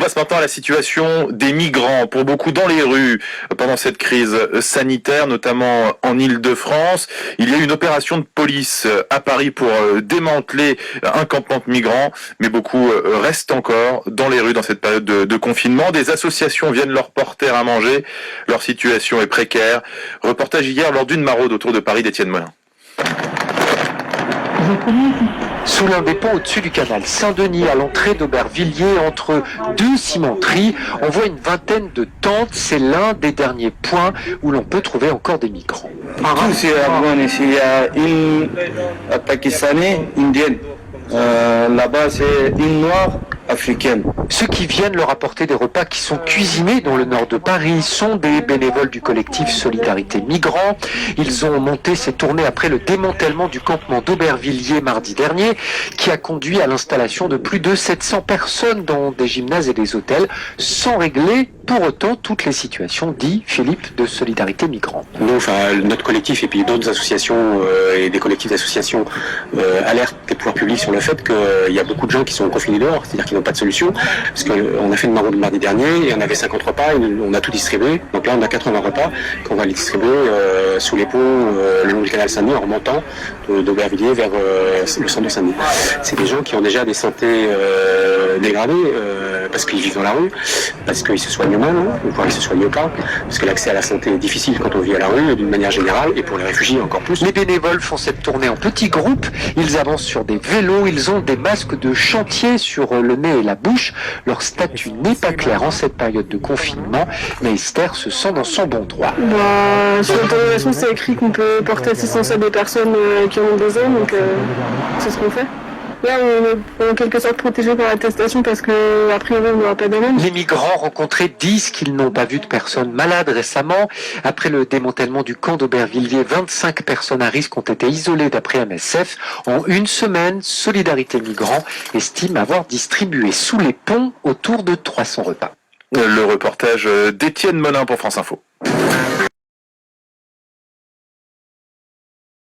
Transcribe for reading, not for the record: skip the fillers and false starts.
passe maintenant à la situation des migrants. Pour beaucoup dans les rues, pendant cette crise sanitaire, notamment en Île-de-France, il y a eu une opération de police à Paris pour démanteler un campement de migrants, mais beaucoup restent encore dans les rues dans cette période de confinement. Des associations viennent leur porter à manger. Leur situation est précaire. Reportage hier lors d'une maraude autour de Paris d'Étienne Molin. Sous l'un des ponts au-dessus du canal Saint-Denis, à l'entrée d'Aubervilliers, entre deux cimenteries, on voit une vingtaine de tentes. C'est l'un des derniers points où l'on peut trouver encore des migrants. Tous les Afghans ici, il y a une Pakistanais, indienne. Là-bas, c'est une noire africaine. Ceux qui viennent leur apporter des repas qui sont cuisinés dans le nord de Paris sont des bénévoles du collectif Solidarité Migrants. Ils ont monté ces tournées après le démantèlement du campement d'Aubervilliers mardi dernier, qui a conduit à l'installation de plus de 700 personnes dans des gymnases et des hôtels, sans régler pour autant toutes les situations, dit Philippe de Solidarité Migrants. Nous, notre collectif et puis d'autres associations et des collectifs d'associations alertent les pouvoirs publics sur le fait qu'il y a beaucoup de gens qui sont confinés dehors, c'est-à-dire qu'ils n'ont pas de solution, parce qu'on a fait une maraude mardi dernier et on avait 50 repas et on a tout distribué. Donc là, on a 80 repas qu'on va les distribuer sous les ponts le long du canal Saint-Denis en remontant d'Aubervilliers vers le centre de Saint-Denis. C'est des gens qui ont déjà des santé dégradées parce qu'ils vivent dans la rue, parce qu'ils se soignent mal, voire ils se soignent pas, parce que l'accès à la santé est difficile quand on vit à la rue d'une manière générale et pour les réfugiés encore plus. Les bénévoles font cette tournée en petits groupes, ils avancent sur des vélos, ils ont des masques de chantier sur le nez et la bouche. Leur statut n'est pas clair en cette période de confinement, mais Esther se sent dans son bon droit. Sur l'autorisation, c'est écrit qu'on peut porter assistance à des personnes qui en ont besoin, donc c'est ce qu'on fait. Là, on est en quelque sorte protégé par l'attestation parce qu'a priori, on n'aura pas d'amende. Les migrants rencontrés disent qu'ils n'ont pas vu de personnes malades récemment. Après le démantèlement du camp d'Aubervilliers, 25 personnes à risque ont été isolées d'après MSF. En une semaine, Solidarité Migrants estime avoir distribué sous les ponts autour de 300 repas. Le reportage d'Étienne Molin pour France Info.